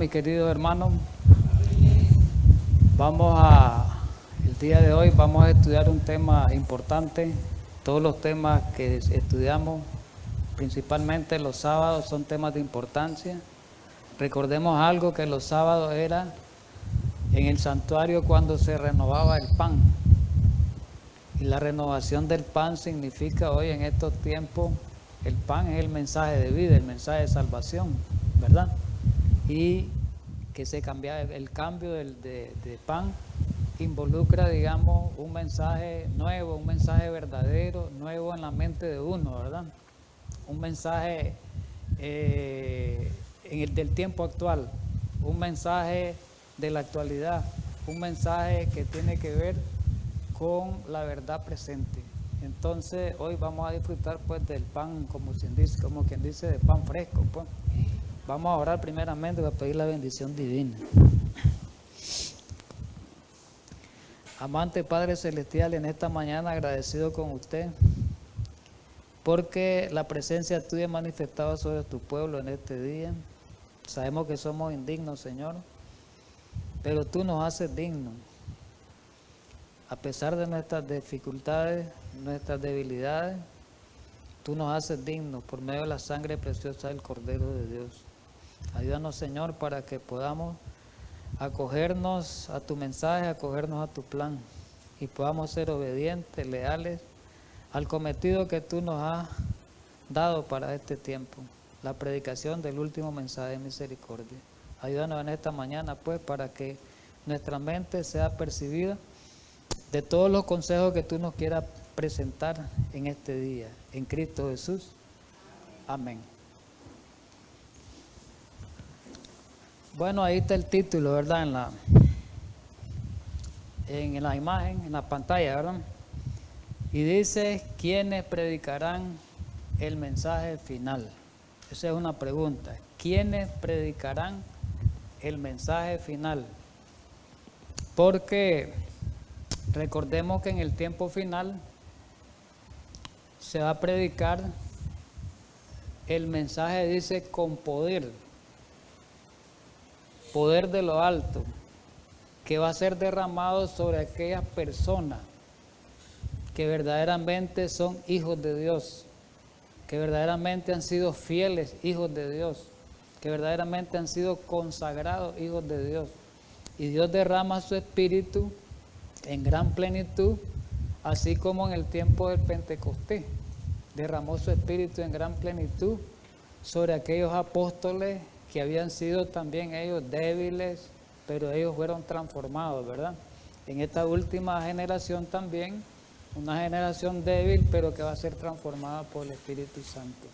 mis queridos hermanos. El día de hoy vamos a estudiar un tema importante. Todos los temas que estudiamos, principalmente los sábados, son temas de importancia. Recordemos algo, que los sábados era en el santuario cuando se renovaba el pan. Y la renovación del pan significa hoy en estos tiempos, el pan es el mensaje de vida, el mensaje de salvación, ¿verdad? Y que se cambia, el cambio de pan involucra, digamos, un mensaje nuevo, un mensaje verdadero, nuevo en la mente de uno, ¿verdad? Un mensaje del tiempo actual, un mensaje de la actualidad, un mensaje que tiene que ver con la verdad presente. Entonces hoy vamos a disfrutar pues del pan, como quien dice, de pan fresco, pues. Vamos a orar primeramente para pedir la bendición divina. Amante Padre Celestial, en esta mañana agradecido con usted porque la presencia tuya es manifestada sobre tu pueblo en este día. Sabemos que somos indignos, Señor, pero tú nos haces dignos. A pesar de nuestras dificultades, nuestras debilidades, tú nos haces dignos por medio de la sangre preciosa del Cordero de Dios. Ayúdanos, Señor, para que podamos acogernos a tu mensaje, acogernos a tu plan y podamos ser obedientes, leales al cometido que tú nos has dado para este tiempo, la predicación del último mensaje de misericordia. Ayúdanos en esta mañana, pues, para que nuestra mente sea percibida de todos los consejos que tú nos quieras presentar en este día, en Cristo Jesús. Amén. Bueno, ahí está el título, ¿verdad? En la imagen, en la pantalla, ¿verdad? Y dice, ¿quiénes predicarán el mensaje final? Esa es una pregunta. ¿Quiénes predicarán el mensaje final? Porque recordemos que en el tiempo final se va a predicar el mensaje, dice, con poder de lo alto, que va a ser derramado sobre aquellas personas que verdaderamente son hijos de Dios, que verdaderamente han sido fieles hijos de Dios, que verdaderamente han sido consagrados hijos de Dios. Y Dios derrama su espíritu en gran plenitud, así como en el tiempo del Pentecostés derramó su espíritu en gran plenitud sobre aquellos apóstoles que habían sido también ellos débiles, pero ellos fueron transformados, ¿verdad? En esta última generación también, una generación débil, pero que va a ser transformada por el Espíritu Santo.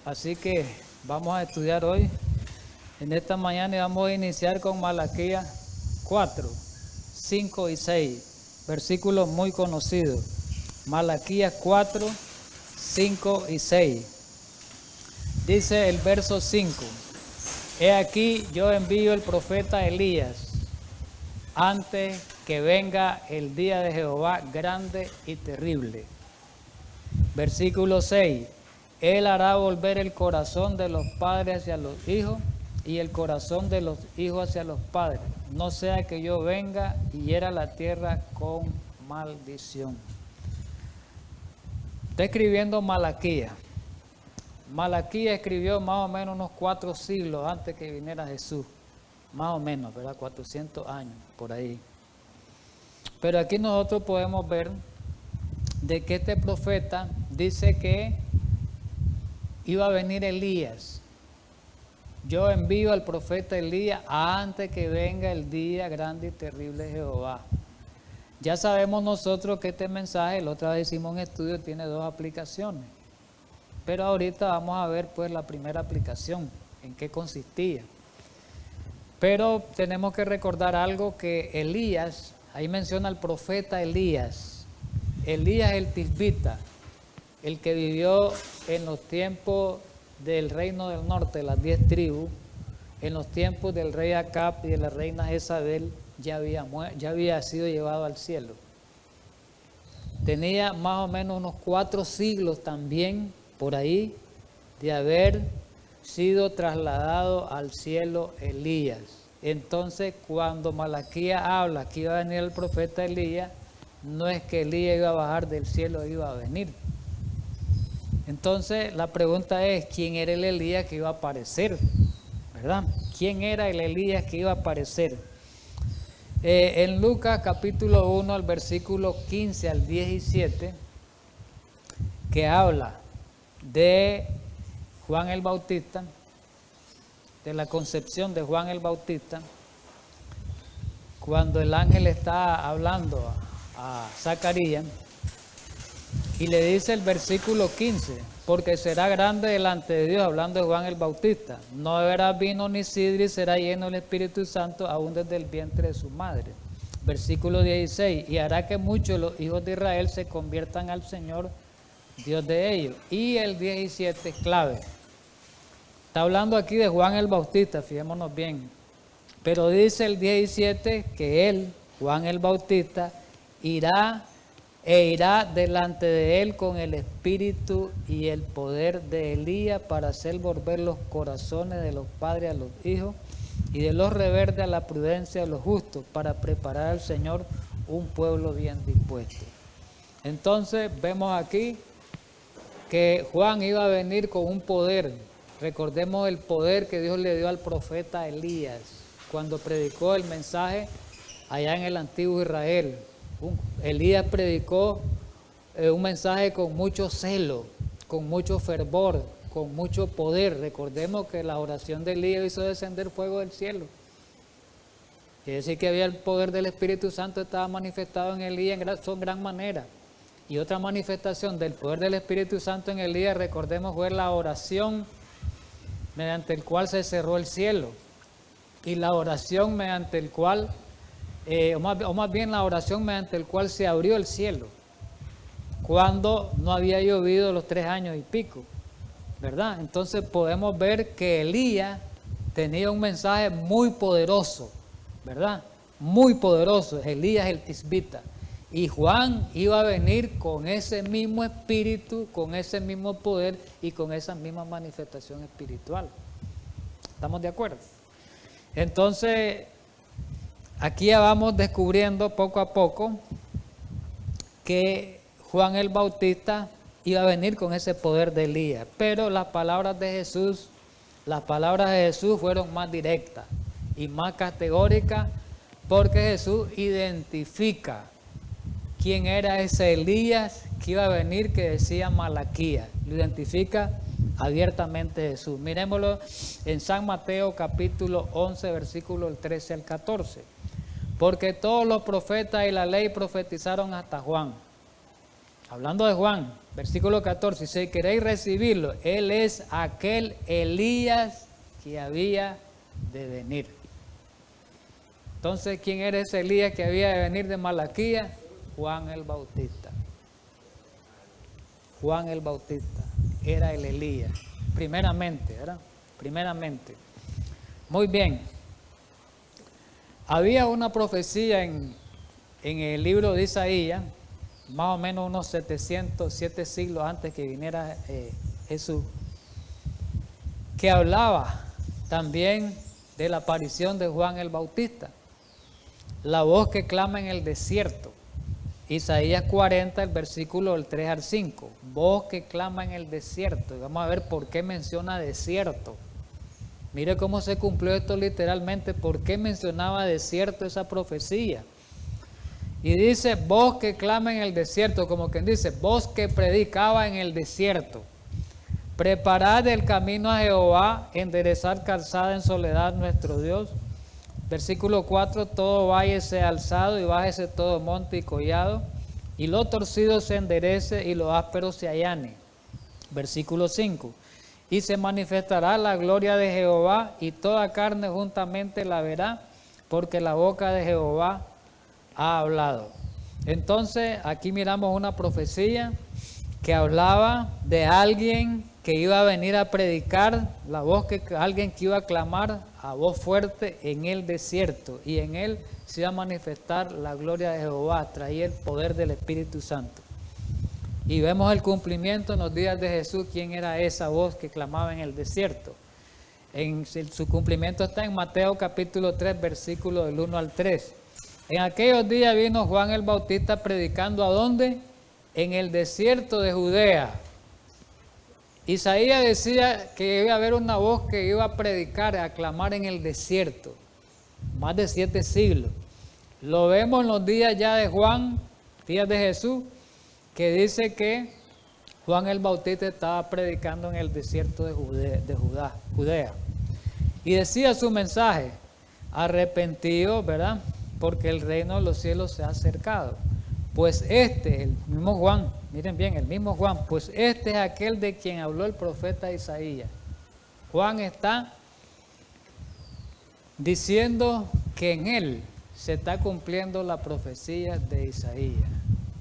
Así que vamos a estudiar hoy, en esta mañana, y vamos a iniciar con Malaquías 4, 5 y 6, versículos muy conocidos. Malaquías 4, 5 y 6. Dice el verso 5. He aquí yo envío el profeta Elías antes que venga el día de Jehová grande y terrible. Versículo 6. Él hará volver el corazón de los padres hacia los hijos y el corazón de los hijos hacia los padres, no sea que yo venga y hiera la tierra con maldición. Está escribiendo Malaquías. Malaquías escribió más o menos unos 4 siglos antes que viniera Jesús, más o menos, ¿verdad? 400 años, por ahí. Pero aquí nosotros podemos ver de que este profeta dice que iba a venir Elías. Yo envío al profeta Elías antes que venga el día grande y terrible de Jehová. Ya sabemos nosotros que este mensaje, la otra vez hicimos un estudio, tiene 2 aplicaciones. Pero ahorita vamos a ver pues la primera aplicación, en qué consistía. Pero tenemos que recordar algo, que Elías, ahí menciona al profeta Elías. Elías el tisbita, el que vivió en los tiempos del reino del norte, las 10 tribus, en los tiempos del rey Acab y de la reina Jezabel, ya había sido llevado al cielo. Tenía más o menos unos 4 siglos también por ahí de haber sido trasladado al cielo Elías. Entonces, cuando Malaquías habla que iba a venir el profeta Elías, no es que Elías iba a bajar del cielo, iba a venir. Entonces, la pregunta es, ¿quién era el Elías que iba a aparecer? ¿Verdad? ¿Quién era el Elías que iba a aparecer? En Lucas capítulo 1, al versículo 15 al 17, que habla de Juan el Bautista, de la concepción de Juan el Bautista, cuando el ángel está hablando a Zacarías, y le dice el versículo 15, porque será grande delante de Dios, hablando de Juan el Bautista, no beberá vino ni sidra y será lleno del Espíritu Santo aún desde el vientre de su madre. Versículo 16, y hará que muchos los hijos de Israel se conviertan al Señor, Dios de ellos. Y el 17 es clave. Está hablando aquí de Juan el Bautista, fijémonos bien. Pero dice el 17 que él, Juan el Bautista, irá delante de él con el espíritu y el poder de Elías para hacer volver los corazones de los padres a los hijos y de los rebeldes a la prudencia de los justos, para preparar al Señor un pueblo bien dispuesto. Entonces vemos aquí que Juan iba a venir con un poder. Recordemos el poder que Dios le dio al profeta Elías cuando predicó el mensaje allá en el antiguo Israel. Elías predicó un mensaje con mucho celo, con mucho fervor, con mucho poder. Recordemos que la oración de Elías hizo descender fuego del cielo. Quiere decir que había el poder del Espíritu Santo, estaba manifestado en Elías en gran manera. Y otra manifestación del poder del Espíritu Santo en Elías, recordemos, fue la oración mediante el cual se cerró el cielo. Y la oración mediante el cual, o más bien la oración mediante el cual se abrió el cielo, cuando no había llovido los 3 años y pico, ¿verdad? Entonces podemos ver que Elías tenía un mensaje muy poderoso, ¿verdad? Muy poderoso, Elías el Tisbita. Y Juan iba a venir con ese mismo espíritu, con ese mismo poder y con esa misma manifestación espiritual. ¿Estamos de acuerdo? Entonces, aquí ya vamos descubriendo poco a poco que Juan el Bautista iba a venir con ese poder de Elías. Pero las palabras de Jesús fueron más directas y más categóricas, porque Jesús identifica quién era ese Elías que iba a venir, que decía Malaquías. Lo identifica abiertamente Jesús. Miremoslo en San Mateo capítulo 11, versículo 13 al 14. Porque todos los profetas y la ley profetizaron hasta Juan. Hablando de Juan, versículo 14, si queréis recibirlo, él es aquel Elías que había de venir. Entonces, ¿quién era ese Elías que había de venir de Malaquías? Juan el Bautista. Juan el Bautista era el Elías, primeramente, ¿verdad? Primeramente. Muy bien. Había una profecía en el libro de Isaías, más o menos unos 707 siglos antes que viniera Jesús, que hablaba también de la aparición de Juan el Bautista. La voz que clama en el desierto. Isaías 40, el versículo del 3 al 5. Voz que clama en el desierto. Y vamos a ver por qué menciona desierto. Mire cómo se cumplió esto literalmente. ¿Por qué mencionaba desierto esa profecía? Y dice, voz que clama en el desierto, como quien dice, voz que predicaba en el desierto. Preparad el camino a Jehová, enderezad calzada en soledad nuestro Dios. Versículo 4, todo valle sea alzado y bájese todo monte y collado, y lo torcido se enderece y lo áspero se allane. Versículo 5, y se manifestará la gloria de Jehová, y toda carne juntamente la verá, porque la boca de Jehová ha hablado. Entonces, aquí miramos una profecía que hablaba de alguien que iba a venir a predicar, alguien que iba a clamar a voz fuerte en el desierto, y en él se iba a manifestar la gloria de Jehová, traía el poder del Espíritu Santo. Y vemos el cumplimiento en los días de Jesús. ¿Quién era esa voz que clamaba en el desierto? Su cumplimiento está en Mateo capítulo 3, versículo del 1 al 3. En aquellos días vino Juan el Bautista predicando ¿a dónde? En el desierto de Judea. Isaías decía que iba a haber una voz que iba a predicar, a clamar en el desierto. Más de 7 siglos. Lo vemos en los días ya de Juan, días de Jesús, que dice que Juan el Bautista estaba predicando en el desierto de Judea. Y decía su mensaje, arrepentidos, ¿verdad? Porque el reino de los cielos se ha acercado. Pues el mismo Juan, miren bien, el mismo Juan, pues este es aquel de quien habló el profeta Isaías. Juan está diciendo que en él se está cumpliendo la profecía de Isaías.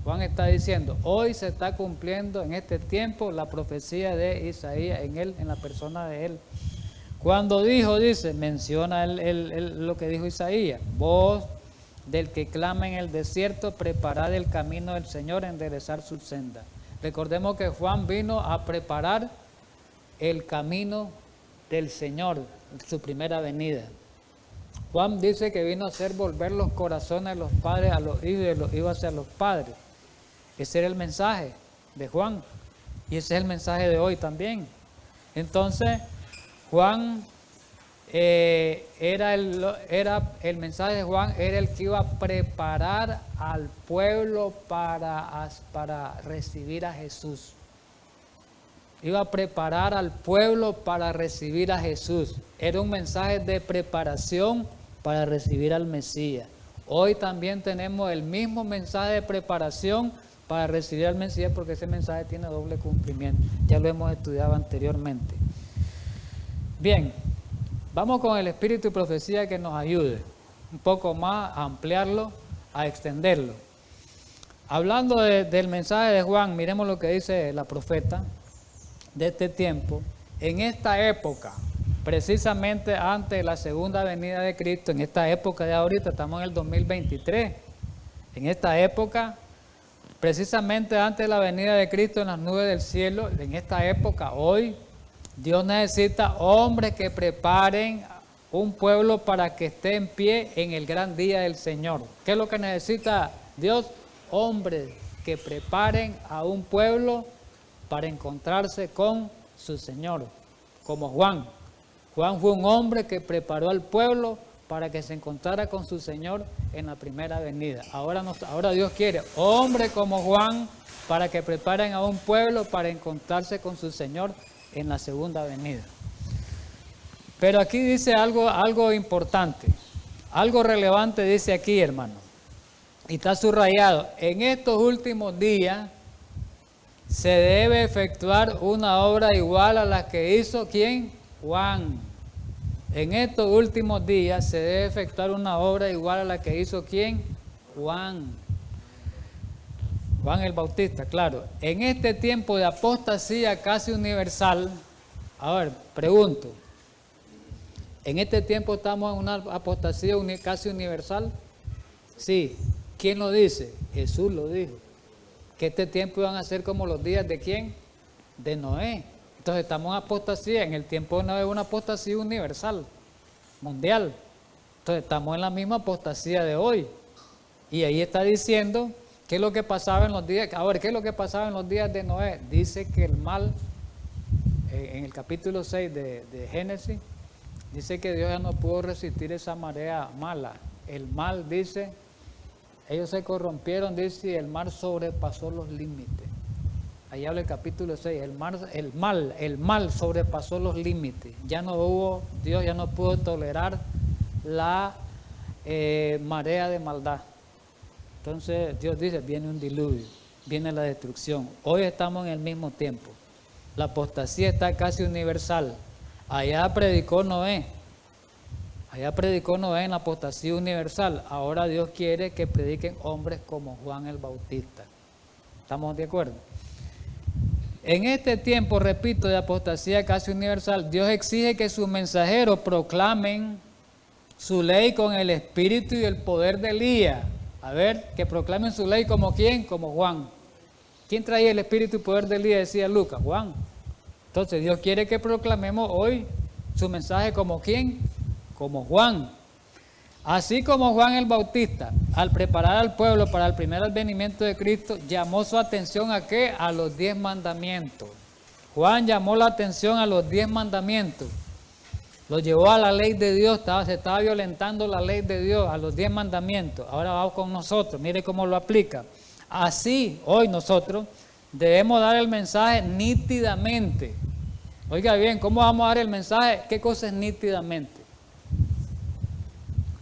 Juan está diciendo, hoy se está cumpliendo en este tiempo la profecía de Isaías en él, en la persona de él. Cuando dice, menciona lo que dijo Isaías, voz del que clama en el desierto, preparad el camino del Señor, enderezar su senda. Recordemos que Juan vino a preparar el camino del Señor, su primera venida. Juan dice que vino a hacer volver los corazones de los padres a los hijos y de los hijos hacia los padres. Ese era el mensaje de Juan y ese es el mensaje de hoy también. Entonces, Juan el mensaje de Juan era el que iba a preparar al pueblo para recibir a Jesús. Iba a preparar al pueblo para recibir a Jesús. Era un mensaje de preparación para recibir al Mesías. Hoy también tenemos el mismo mensaje de preparación para recibir al Mesías, porque ese mensaje tiene doble cumplimiento. Ya lo hemos estudiado anteriormente. Bien, vamos con el espíritu y profecía que nos ayude un poco más a ampliarlo, a extenderlo. Hablando del mensaje de Juan, miremos lo que dice la profeta de este tiempo. En esta época, precisamente antes de la segunda venida de Cristo, en esta época de ahorita, estamos en el 2023, en esta época, precisamente antes de la venida de Cristo en las nubes del cielo, en esta época, hoy, Dios necesita hombres que preparen un pueblo para que esté en pie en el gran día del Señor. ¿Qué es lo que necesita Dios? Hombres que preparen a un pueblo para encontrarse con su Señor, como Juan. Juan fue un hombre que preparó al pueblo para que se encontrara con su Señor en la primera venida. Ahora Dios quiere hombres como Juan para que preparen a un pueblo para encontrarse con su Señor en la segunda venida. Pero aquí dice algo importante, algo relevante dice aquí, hermano, y está subrayado: en estos últimos días se debe efectuar una obra igual a la que hizo ¿quién? Juan. En estos últimos días se debe efectuar una obra igual a la que hizo ¿quién? Juan. Juan el Bautista, claro. En este tiempo de apostasía casi universal, a ver, pregunto, ¿en este tiempo estamos en una apostasía casi universal? Sí. ¿Quién lo dice? Jesús lo dijo. Que este tiempo iban a ser como los días de ¿quién? De Noé. Entonces estamos en apostasía. En el tiempo de Noé es una apostasía universal, mundial. Entonces estamos en la misma apostasía de hoy. Y ahí está diciendo qué es lo que pasaba en los días. A ver, ¿qué es lo que pasaba en los días de Noé? Dice que el mal, en el capítulo 6 de Génesis, dice que Dios ya no pudo resistir esa marea mala. El mal, dice, ellos se corrompieron, dice, y el mal sobrepasó los límites. Ahí habla el capítulo 6, el mal sobrepasó los límites. Dios ya no pudo tolerar la marea de maldad. Entonces Dios dice, viene un diluvio, viene la destrucción. Hoy estamos en el mismo tiempo. La apostasía está casi universal. Allá predicó Noé en la apostasía universal. Ahora Dios quiere que prediquen hombres como Juan el Bautista. ¿Estamos de acuerdo? En este tiempo, repito, de apostasía casi universal, Dios exige que sus mensajeros proclamen su ley con el espíritu y el poder de Elías. A ver, que proclamen su ley como ¿quién? Como Juan. ¿Quién traía el espíritu y poder de Elías? Decía Lucas, Juan. Entonces Dios quiere que proclamemos hoy Su mensaje como ¿quién? Como Juan. Así como Juan el Bautista, al preparar al pueblo para el primer advenimiento de Cristo, llamó su atención ¿a qué? A los 10 mandamientos. Juan llamó la atención a los 10 mandamientos. Lo llevó a la ley de Dios, se estaba violentando la ley de Dios, a los 10 mandamientos. Ahora vamos con nosotros, mire cómo lo aplica. Así, hoy nosotros debemos dar el mensaje nítidamente. Oiga bien, ¿cómo vamos a dar el mensaje? ¿Qué cosa es nítidamente?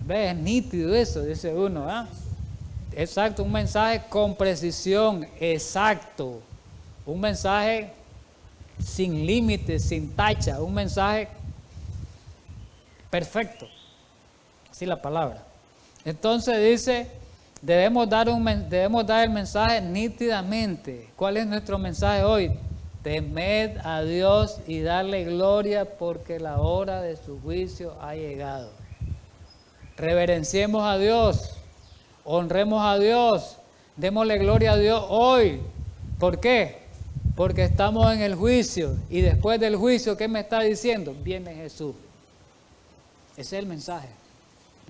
¿Ve? Es nítido eso, dice uno, ¿ah? Exacto, un mensaje con precisión, exacto. Un mensaje sin límites, sin tacha, un mensaje perfecto. Así la palabra. Entonces dice, debemos dar el mensaje nítidamente. ¿Cuál es nuestro mensaje hoy? Temed a Dios y darle gloria porque la hora de su juicio ha llegado. Reverenciemos a Dios, honremos a Dios, démosle gloria a Dios hoy. ¿Por qué? Porque estamos en el juicio y después del juicio, ¿qué me está diciendo? Viene Jesús. Ese es el mensaje.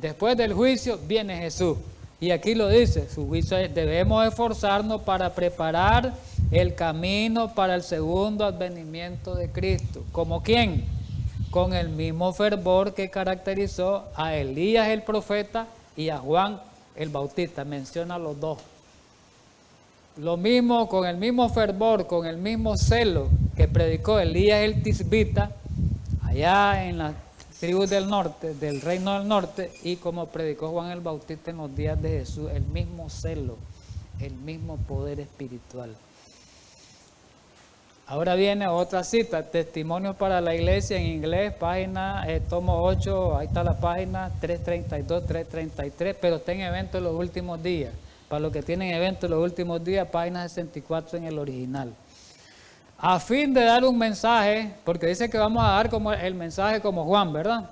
Después del juicio viene Jesús. Y aquí lo dice, su juicio es, debemos esforzarnos para preparar el camino para el segundo advenimiento de Cristo. ¿Como quién? Con el mismo fervor que caracterizó a Elías el profeta y a Juan el Bautista. Menciona a los dos. Lo mismo, con el mismo fervor, con el mismo celo que predicó Elías el Tisbita, allá en las tribus del norte, del reino del norte, y como predicó Juan el Bautista en los días de Jesús, el mismo celo, el mismo poder espiritual. Ahora viene otra cita, Testimonios para la Iglesia en inglés, página, tomo 8, ahí está la página 332, 333, pero está en evento en los últimos días. Para los que tienen evento en los últimos días, página 64 en el original. A fin de dar un mensaje, porque dice que vamos a dar como el mensaje como Juan, ¿verdad?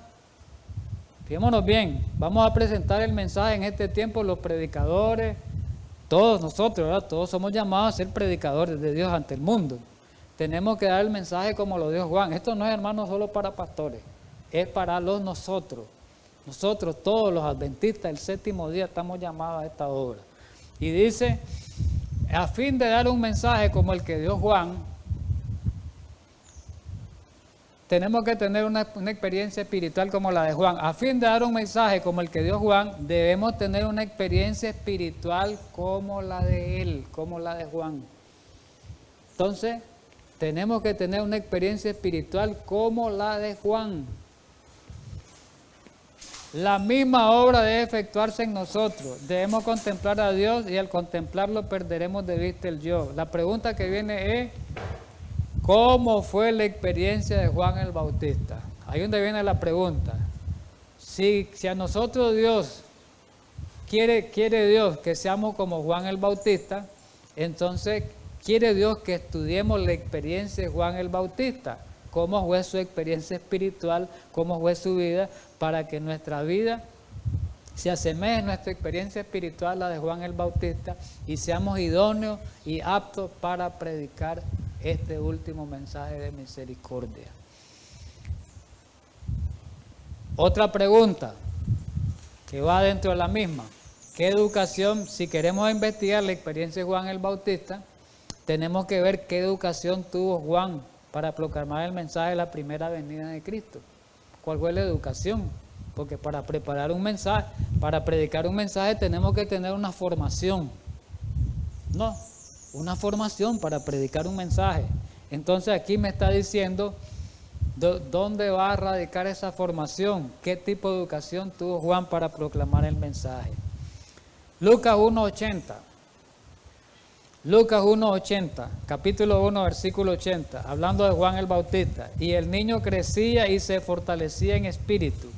Fijémonos bien, vamos a presentar el mensaje en este tiempo, los predicadores, todos nosotros, ¿verdad? Todos somos llamados a ser predicadores de Dios ante el mundo. Tenemos que dar el mensaje como lo dio Juan. Esto no es, hermano, solo para pastores, es para nosotros. Nosotros, todos los adventistas, el séptimo día, estamos llamados a esta obra. Y dice, a fin de dar un mensaje como el que dio Juan, tenemos que tener una experiencia espiritual como la de Juan. A fin de dar un mensaje como el que dio Juan, debemos tener una experiencia espiritual como la de él, como la de Juan. Entonces, tenemos que tener una experiencia espiritual como la de Juan. La misma obra debe efectuarse en nosotros. Debemos contemplar a Dios y al contemplarlo perderemos de vista el yo. La pregunta que viene es, ¿cómo fue la experiencia de Juan el Bautista? Ahí donde viene la pregunta. Si a nosotros Dios, quiere Dios que seamos como Juan el Bautista, entonces quiere Dios que estudiemos la experiencia de Juan el Bautista. Cómo fue su experiencia espiritual, cómo fue su vida, para que nuestra vida se asemeje a nuestra experiencia espiritual, la de Juan el Bautista, y seamos idóneos y aptos para predicar este último mensaje de misericordia. Otra pregunta que va dentro de la misma. ¿Qué educación, si queremos investigar la experiencia de Juan el Bautista, tenemos que ver qué educación tuvo Juan para proclamar el mensaje de la primera venida de Cristo? ¿Cuál fue la educación? Porque para preparar un mensaje, para predicar un mensaje, tenemos que tener una formación. No, una formación para predicar un mensaje. Entonces aquí me está diciendo dónde va a radicar esa formación, qué tipo de educación tuvo Juan para proclamar el mensaje. Lucas 1:80. Lucas 1:80, capítulo 1, versículo 80, hablando de Juan el Bautista. Y el niño crecía y se fortalecía en espíritu,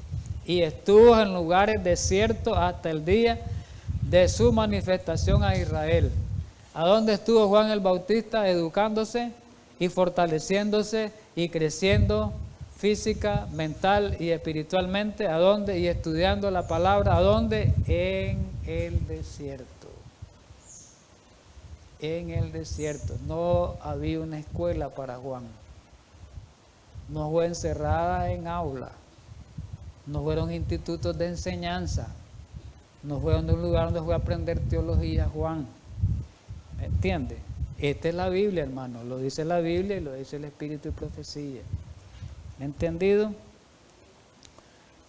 y estuvo en lugares desiertos hasta el día de su manifestación a Israel. ¿A dónde estuvo Juan el Bautista? Educándose y fortaleciéndose y creciendo física, mental y espiritualmente. ¿A dónde? Y estudiando la palabra. ¿A dónde? En el desierto. En el desierto. No había una escuela para Juan. no fue encerrada en aula, no fueron institutos de enseñanza, no fue un lugar donde fue a aprender teología Juan. ¿Me entiende? Esta es la Biblia, hermano, lo dice la Biblia y lo dice el Espíritu y profecía. ¿Me entendido?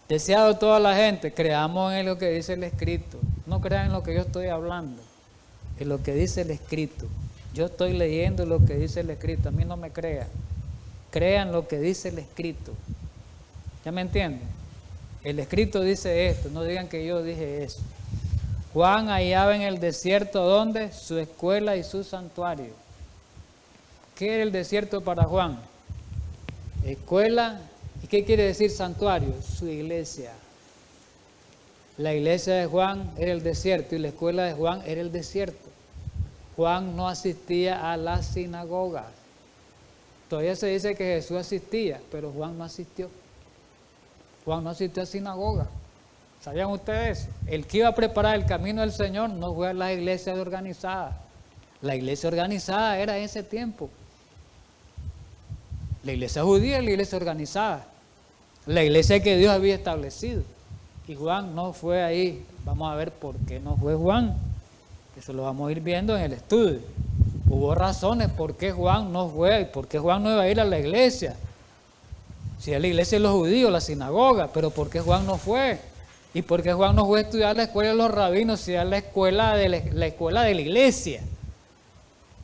Deseado toda la gente, creamos en lo que dice el escrito. No crean en lo que yo estoy hablando, en lo que dice el escrito. Yo estoy leyendo lo que dice el escrito, a mí no me crean. Crean lo que dice el escrito. ¿Ya me entienden? El escrito dice esto, no digan que yo dije eso. Juan hallaba en el desierto, ¿dónde? Su escuela y su santuario. ¿Qué era el desierto para Juan? Escuela. ¿Y qué quiere decir santuario? Su iglesia. La iglesia de Juan era el desierto y la escuela de Juan era el desierto. Juan no asistía a la sinagoga. Todavía se dice que Jesús asistía, pero Juan no asistió. Juan no asistió a sinagoga. ¿Sabían ustedes eso? El que iba a preparar el camino del Señor no fue a las iglesias organizadas. La iglesia organizada era en ese tiempo. La iglesia judía es la iglesia organizada. La iglesia que Dios había establecido. Y Juan no fue ahí. Vamos a ver por qué no fue Juan. Eso lo vamos a ir viendo en el estudio. Hubo razones por qué Juan no fue y por qué Juan no iba a ir a la iglesia. Si es la iglesia de los judíos, la sinagoga, pero ¿por qué Juan no fue? ¿Y por qué Juan no fue a estudiar la escuela de los rabinos, si es la escuela de la iglesia?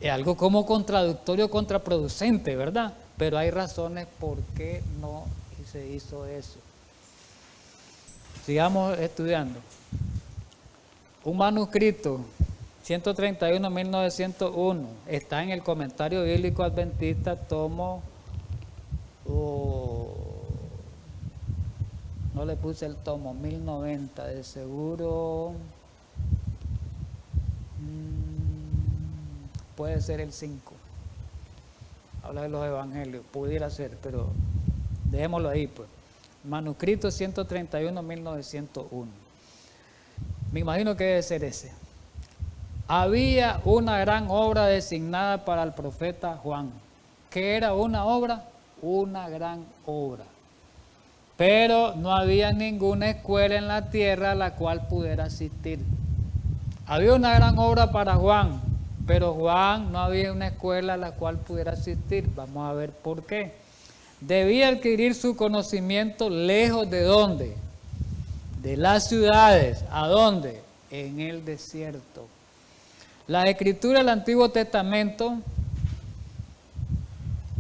Es algo como contradictorio, contraproducente, ¿verdad? Pero hay razones por qué no se hizo eso. Sigamos estudiando. Un manuscrito, 131-1901, está en el Comentario Bíblico Adventista, tomo... no le puse el tomo, 1090, de seguro... puede ser el 5. Habla de los evangelios, pudiera ser, pero dejémoslo ahí, pues. Manuscrito 131-1901. Me imagino que debe ser ese. Había una gran obra designada para el profeta Juan. ¿Qué era una obra? Una gran obra. Pero no había ninguna escuela en la tierra a la cual pudiera asistir. Había una gran obra para Juan, pero Juan no había una escuela a la cual pudiera asistir. Vamos a ver por qué. Debía adquirir su conocimiento lejos de ¿dónde? De las ciudades. ¿A dónde? En el desierto. Las escrituras del Antiguo Testamento,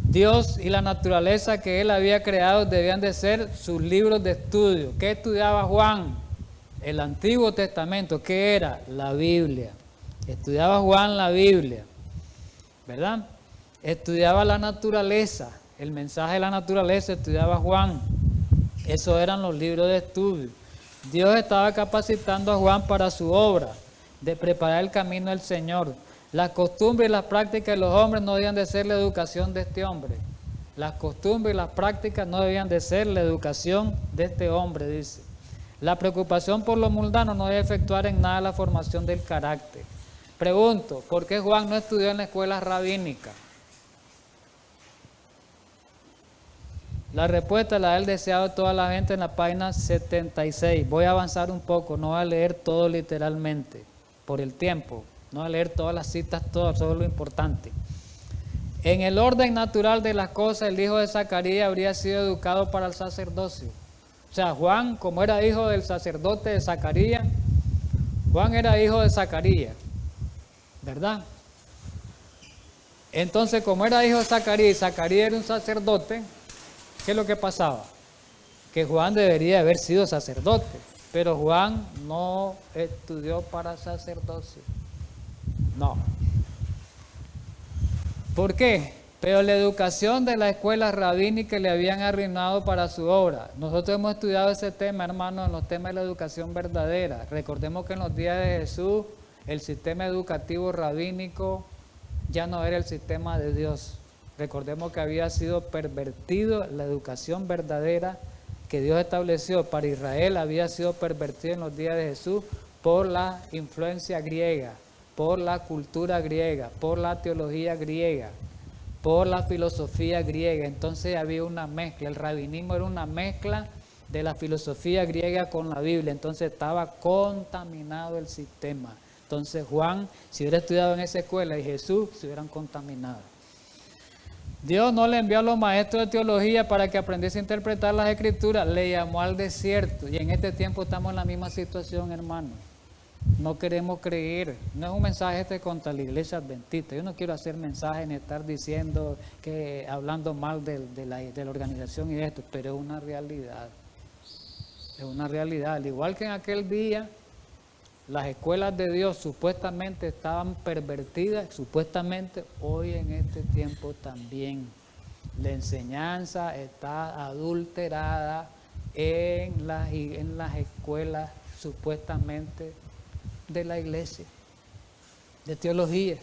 Dios y la naturaleza que Él había creado debían de ser sus libros de estudio. ¿Qué estudiaba Juan? El Antiguo Testamento. ¿Qué era? La Biblia. Estudiaba Juan la Biblia, ¿verdad? Estudiaba la naturaleza, el mensaje de la naturaleza estudiaba Juan. Esos eran los libros de estudio. Dios estaba capacitando a Juan para su obra, de preparar el camino del Señor. Las costumbres y las prácticas de los hombres no debían de ser la educación de este hombre. Las costumbres y las prácticas no debían de ser la educación de este hombre, dice. La preocupación por lo mundano no debe efectuar en nada la formación del carácter. Pregunto, ¿por qué Juan no estudió en la escuela rabínica? La respuesta la ha deseado toda la gente en la página 76. Voy a avanzar un poco, no voy a leer todo literalmente, por el tiempo. No voy a leer todas las citas, solo lo importante. En el orden natural de las cosas, el hijo de Zacarías habría sido educado para el sacerdocio. O sea, Juan, como era hijo del sacerdote de Zacarías, Juan era hijo de Zacarías, ¿verdad? Entonces, como era hijo de Zacarías y Zacarías era un sacerdote, ¿qué es lo que pasaba? Que Juan debería haber sido sacerdote, pero Juan no estudió para sacerdocio. No. ¿Por qué? Pero la educación de la escuela rabínica le habían arruinado para su obra. Nosotros hemos estudiado ese tema, hermanos, en los temas de la educación verdadera. Recordemos que en los días de Jesús, el sistema educativo rabínico ya no era el sistema de Dios. Recordemos que había sido pervertido la educación verdadera que Dios estableció para Israel, había sido pervertida en los días de Jesús por la influencia griega, por la cultura griega, por la teología griega. por la filosofía griega. Entonces había una mezcla, el rabinismo era una mezcla de la filosofía griega con la Biblia, entonces estaba contaminado el sistema. Entonces Juan, si hubiera estudiado en esa escuela, y Jesús se hubieran contaminado. Dios no le envió a los maestros de teología para que aprendiese a interpretar las escrituras, le llamó al desierto, y en este tiempo estamos en la misma situación, hermano. No queremos creer, no es un mensaje contra la iglesia adventista. Yo no quiero hacer mensajes ni estar diciendo que hablando mal de la organización y de esto, pero es una realidad. Es una realidad. Al igual que en aquel día, las escuelas de Dios supuestamente estaban pervertidas, supuestamente hoy en este tiempo también. La enseñanza está adulterada en las escuelas supuestamente de la iglesia, de teología,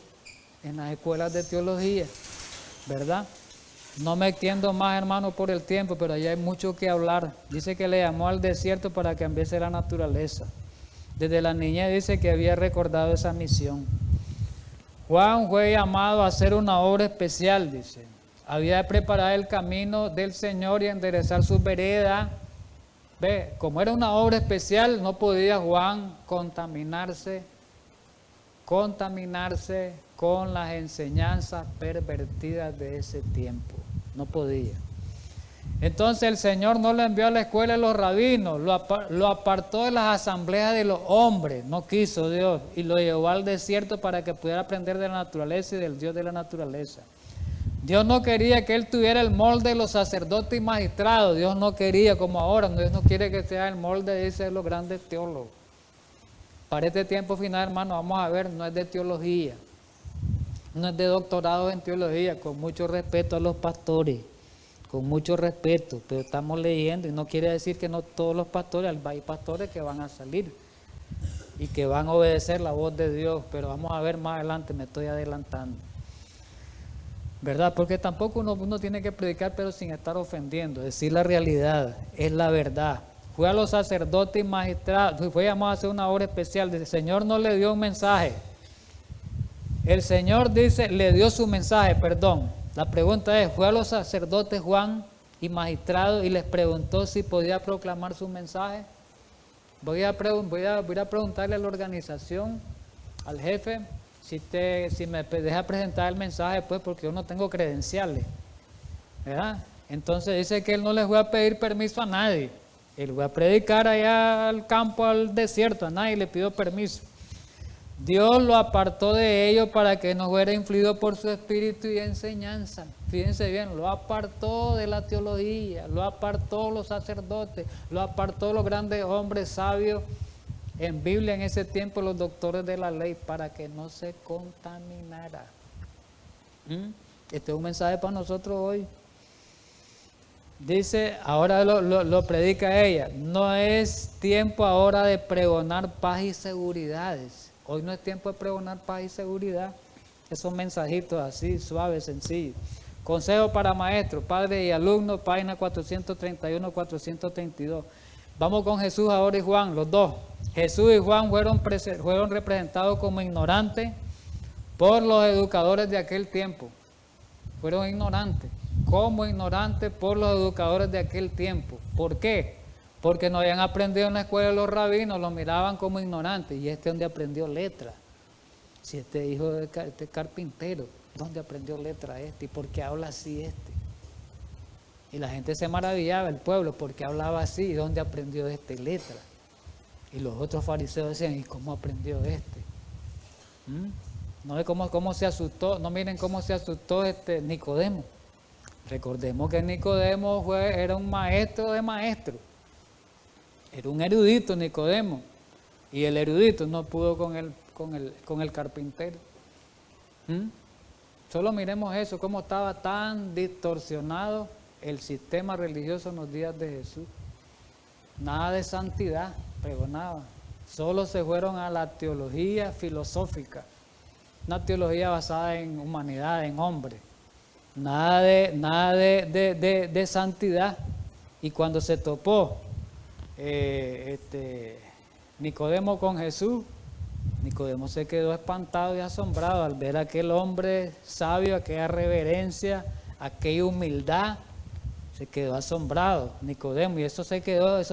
en las escuelas de teología, ¿verdad? No me extiendo más, hermano, por el tiempo, pero allá hay mucho que hablar. Dice que le llamó al desierto para que cambiase la naturaleza. Desde la niñez dice que había recordado esa misión. Juan fue llamado a hacer una obra especial, dice. Había de preparar el camino del Señor y enderezar sus veredas. Ve, como era una obra especial, no podía Juan contaminarse con las enseñanzas pervertidas de ese tiempo. No podía. Entonces el Señor no lo envió a la escuela de los rabinos, lo apartó de las asambleas de los hombres, no quiso Dios, y lo llevó al desierto para que pudiera aprender de la naturaleza y del Dios de la naturaleza. Dios no quería que él tuviera el molde de los sacerdotes y magistrados. Dios no quería como ahora. Dios no quiere que sea el molde de ese de los grandes teólogos. Para este tiempo final, hermano, vamos a ver, no es de teología. No es de doctorado en teología, con mucho respeto a los pastores. Con mucho respeto, pero estamos leyendo y no quiere decir que no todos los pastores, hay pastores que van a salir y que van a obedecer la voz de Dios, pero vamos a ver más adelante, me estoy adelantando. ¿Verdad? Porque tampoco uno tiene que predicar pero sin estar ofendiendo, decir la realidad, es la verdad. Fue a los sacerdotes y magistrados, fue llamado a hacer una obra especial, el Señor no le dio un mensaje, el Señor dice, le dio su mensaje, perdón. La pregunta es, fue a los sacerdotes Juan y magistrados y les preguntó si podía proclamar su mensaje. Voy a preguntarle a la organización, al jefe, si me deja presentar el mensaje, pues, porque yo no tengo credenciales, ¿verdad? Entonces dice que él no les voy a pedir permiso a nadie. Él va a predicar allá al campo, al desierto, a nadie le pidió permiso. Dios lo apartó de ellos para que no fuera influido por su espíritu y enseñanza. Fíjense bien, lo apartó de la teología, lo apartó los sacerdotes, lo apartó los grandes hombres sabios en Biblia en ese tiempo, los doctores de la ley, para que no se contaminara. Este es un mensaje para nosotros hoy. Dice, ahora lo predica ella, no es tiempo ahora de pregonar paz y seguridades. Hoy no es tiempo de pregonar paz y seguridad. Esos mensajitos así, suaves, sencillos. Consejo para maestros, padres y alumnos, página 431, 432. Vamos con Jesús ahora y Juan, los dos. Jesús y Juan fueron representados como ignorantes por los educadores de aquel tiempo. Fueron ignorantes, como ignorantes por los educadores de aquel tiempo. ¿Por qué? Porque no habían aprendido en la escuela de los rabinos, los miraban como ignorantes. Y este es donde aprendió letra. Si este hijo de este carpintero, ¿dónde aprendió letra este? ¿Y por qué habla así este? Y la gente se maravillaba, el pueblo, porque hablaba así, ¿y dónde aprendió este letra? Y los otros fariseos decían, ¿y cómo aprendió este? No ve cómo se asustó, no miren cómo se asustó Nicodemo. Recordemos que Nicodemo era un maestro de maestros. Era un erudito Nicodemo. Y el erudito no pudo con el carpintero. Solo miremos eso, cómo estaba tan distorsionado el sistema religioso en los días de Jesús. Nada de santidad pregonaba. Solo se fueron a la teología filosófica. Una teología basada en humanidad, en hombre. Nada de santidad. Y cuando se topó Nicodemo con Jesús, Nicodemo se quedó espantado y asombrado al ver a aquel hombre sabio, aquella reverencia, aquella humildad. Se quedó asombrado Nicodemo, y eso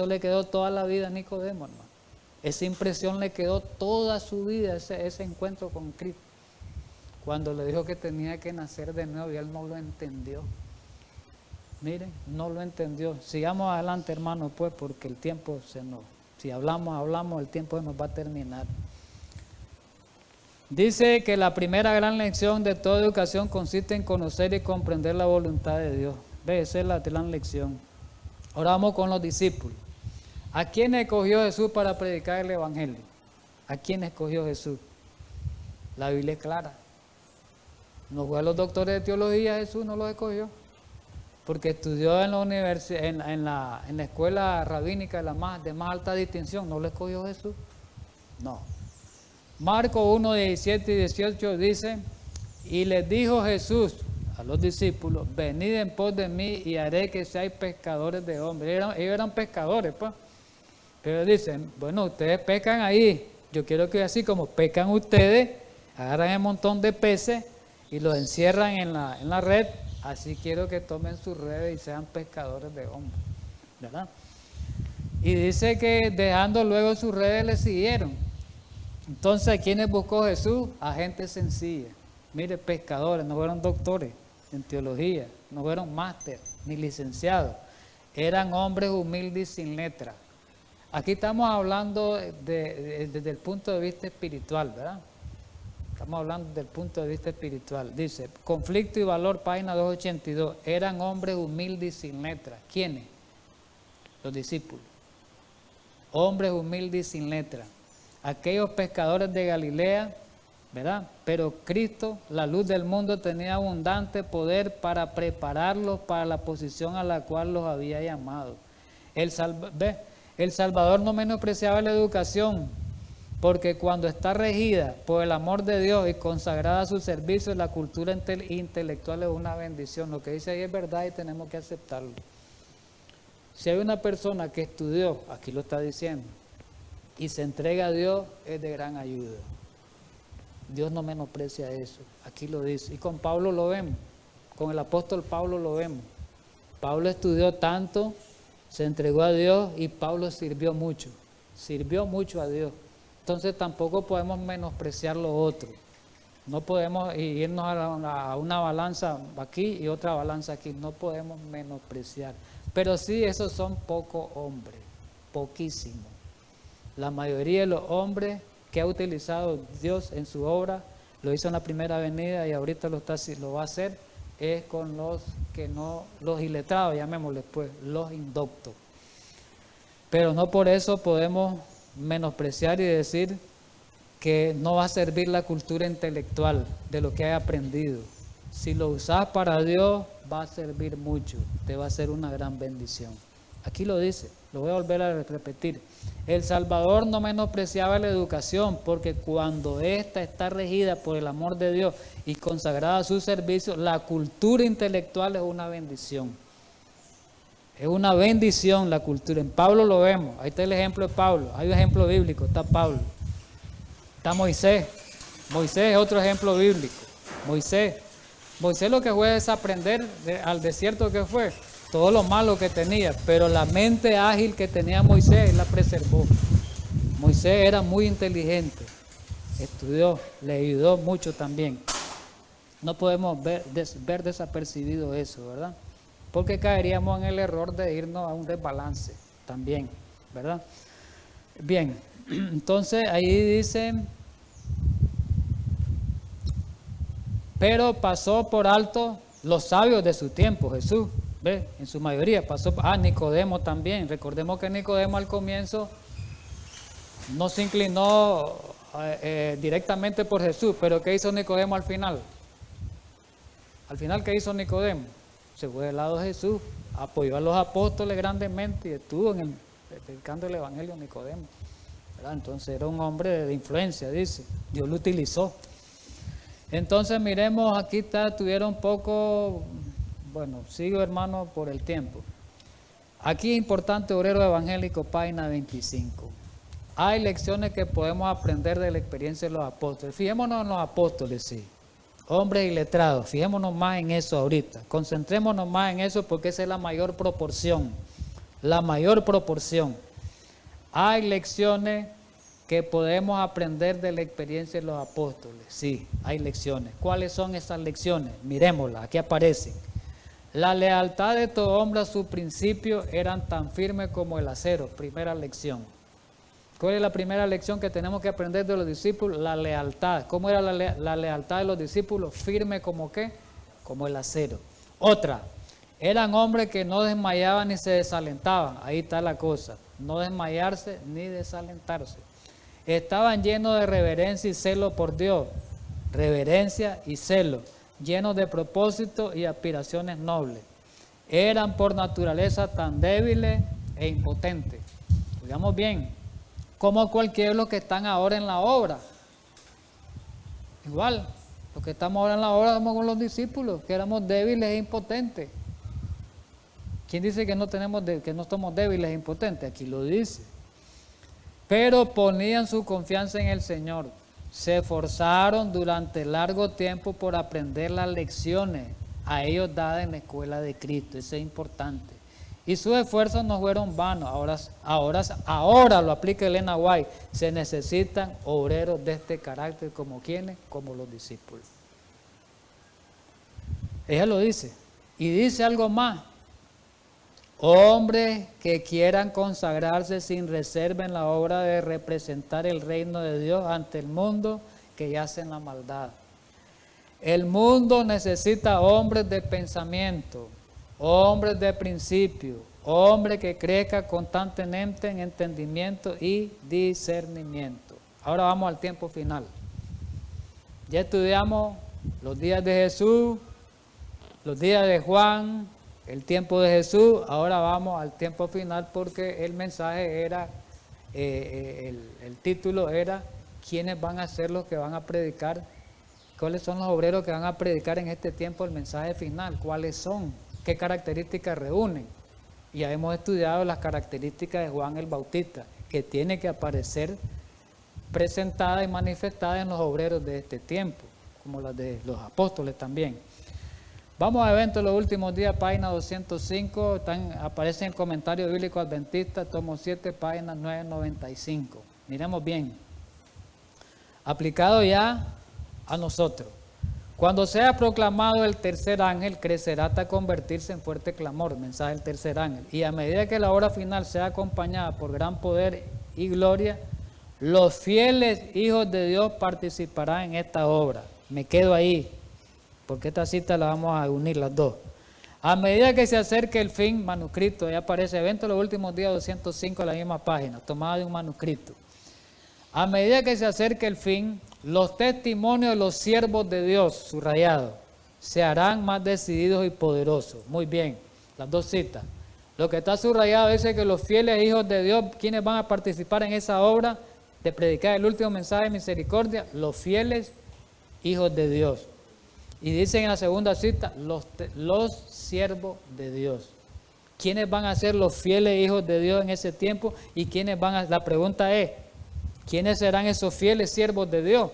le quedó toda la vida a Nicodemo, hermano. Esa impresión le quedó toda su vida, ese encuentro con Cristo. Cuando le dijo que tenía que nacer de nuevo y él no lo entendió. Miren, no lo entendió. Sigamos adelante, hermano, pues, porque el tiempo si hablamos, el tiempo se nos va a terminar. Dice que la primera gran lección de toda educación consiste en conocer y comprender la voluntad de Dios. Ve, esa es la gran lección. Ahora vamos con los discípulos. ¿A quién escogió Jesús para predicar el Evangelio? ¿A quién escogió Jesús? La Biblia es clara. No fue a los doctores de teología, Jesús no los escogió. Porque estudió en la universidad, en la escuela rabínica de más alta distinción. ¿No lo escogió Jesús? No. Marcos 1, 17 y 18 dice: y les dijo Jesús a los discípulos: venid en pos de mí y haré que seáis pescadores de hombres. Ellos eran pescadores, pues. Pero dicen: bueno, ustedes pescan ahí, yo quiero que así como pescan ustedes, agarran un montón de peces y los encierran en la red, así quiero que tomen sus redes y sean pescadores de hombres, ¿verdad? Y dice que dejando luego sus redes le siguieron. Entonces, ¿a quiénes buscó Jesús? A gente sencilla. Mire, pescadores, no fueron doctores en teología, no fueron máster ni licenciados, eran hombres humildes y sin letra. Aquí estamos hablando desde el punto de vista espiritual, ¿verdad? Estamos hablando desde el punto de vista espiritual. Dice, Conflicto y Valor, página 282, eran hombres humildes y sin letra. ¿Quiénes? Los discípulos. Hombres humildes y sin letra. Aquellos pescadores de Galilea, ¿verdad? Pero Cristo, la luz del mundo, tenía abundante poder para prepararlos para la posición a la cual los había llamado. El Salvador no menospreciaba la educación, porque cuando está regida por el amor de Dios y consagrada a su servicio, la cultura intelectual es una bendición. Lo que dice ahí es verdad y tenemos que aceptarlo. Si hay una persona que estudió, aquí lo está diciendo, y se entrega a Dios, es de gran ayuda. Dios no menosprecia eso, aquí lo dice. Y con Pablo lo vemos, con el apóstol Pablo lo vemos. Pablo estudió tanto, se entregó a Dios y Pablo sirvió mucho a Dios. Entonces tampoco podemos menospreciar lo otro. No podemos irnos a una balanza aquí y otra balanza aquí, no podemos menospreciar. Pero sí, esos son pocos hombres, poquísimos. La mayoría de los hombres que ha utilizado Dios en su obra, lo hizo en la primera venida y ahorita lo va a hacer, es con los iletrados, llamémosles pues, los indoctos. Pero no por eso podemos menospreciar y decir que no va a servir la cultura intelectual de lo que hay aprendido. Si lo usas para Dios, va a servir mucho, te va a ser una gran bendición. Aquí lo dice, lo voy a volver a repetir. El Salvador no menospreciaba la educación, porque cuando ésta está regida por el amor de Dios y consagrada a su servicio, la cultura intelectual es una bendición. Es una bendición la cultura. En Pablo lo vemos, ahí está el ejemplo de Pablo, hay un ejemplo bíblico, está Pablo. Está Moisés es otro ejemplo bíblico. Moisés lo que fue es aprender al desierto que fue, todo lo malo que tenía, pero la mente ágil que tenía Moisés la preservó. Moisés era muy inteligente, estudió, le ayudó mucho también. No podemos ver desapercibido eso, ¿verdad? Porque caeríamos en el error de irnos a un desbalance también, ¿verdad? Bien, entonces ahí dice, pero pasó por alto los sabios de su tiempo, Jesús, ¿ve? En su mayoría pasó, Nicodemo también. Recordemos que Nicodemo al comienzo no se inclinó directamente por Jesús, pero ¿qué hizo Nicodemo al final? Al final, ¿qué hizo Nicodemo? Se fue del lado de Jesús, apoyó a los apóstoles grandemente y estuvo predicando el evangelio Nicodemo, ¿verdad? Entonces era un hombre de influencia, dice, Dios lo utilizó. Entonces miremos, aquí tuvieron un poco, bueno, sigo hermano por el tiempo. Aquí es importante, Obrero Evangélico, página 25. hay lecciones que podemos aprender de la experiencia de los apóstoles. Fijémonos en los apóstoles, sí. Hombres iletrados, fijémonos más en eso ahorita. Concentrémonos más en eso porque esa es la mayor proporción. La mayor proporción. Hay lecciones que podemos aprender de la experiencia de los apóstoles. Sí, hay lecciones. ¿Cuáles son esas lecciones? Mirémoslas, aquí aparecen. La lealtad de todo hombre a sus principios eran tan firmes como el acero. Primera lección. ¿Cuál es la primera lección que tenemos que aprender de los discípulos? La lealtad. ¿Cómo era la lealtad de los discípulos? Firme como ¿qué? Como el acero. Otra, eran hombres que no desmayaban ni se desalentaban. Ahí está la cosa. No desmayarse ni desalentarse. Estaban llenos de reverencia y celo por Dios. Reverencia y celo. Llenos de propósito y aspiraciones nobles. Eran por naturaleza tan débiles e impotentes. Digamos bien, como cualquiera de los que están ahora en la obra. Igual, los que estamos ahora en la obra somos con los discípulos, que éramos débiles e impotentes. ¿Quién dice que no somos débiles e impotentes? Aquí lo dice. Pero ponían su confianza en el Señor. Se esforzaron durante largo tiempo por aprender las lecciones a ellos dadas en la escuela de Cristo. Eso es importante. Y sus esfuerzos no fueron vanos. Ahora lo aplica Elena White. Se necesitan obreros de este carácter, como quienes, como los discípulos. Ella lo dice. Y dice algo más. Hombres que quieran consagrarse sin reserva en la obra de representar el reino de Dios ante el mundo que yace en la maldad. El mundo necesita hombres de pensamiento, hombres de principio, hombres que crezcan constantemente en entendimiento y discernimiento. Ahora vamos al tiempo final. Ya estudiamos los días de Jesús, los días de Juan, el tiempo de Jesús. Ahora vamos al tiempo final porque el mensaje era, el título era ¿quiénes van a ser los que van a predicar? ¿Cuáles son los obreros que van a predicar en este tiempo el mensaje final? ¿Cuáles son? ¿Qué características reúnen? Ya hemos estudiado las características de Juan el Bautista, que tiene que aparecer presentada y manifestada en los obreros de este tiempo, como las de los apóstoles también. Vamos a eventos los últimos días, página 205, aparece en el comentario bíblico adventista, tomo 7, página 995. Miremos bien. Aplicado ya a nosotros. Cuando sea proclamado el tercer ángel, crecerá hasta convertirse en fuerte clamor, mensaje del tercer ángel. Y a medida que la hora final sea acompañada por gran poder y gloria, los fieles hijos de Dios participarán en esta obra. Me quedo ahí, porque esta cita la vamos a unir las dos. A medida que se acerque el fin, manuscrito, ya aparece evento los últimos días 205 en la misma página, tomada de un manuscrito. A medida que se acerque el fin, los testimonios de los siervos de Dios, subrayado, se harán más decididos y poderosos. Muy bien, las dos citas. Lo que está subrayado dice que los fieles hijos de Dios, ¿quiénes van a participar en esa obra de predicar el último mensaje de misericordia? Los fieles hijos de Dios. Y dicen en la segunda cita, los siervos de Dios. ¿Quiénes van a ser los fieles hijos de Dios en ese tiempo? Y quiénes van a, la pregunta es, ¿quiénes serán esos fieles siervos de Dios?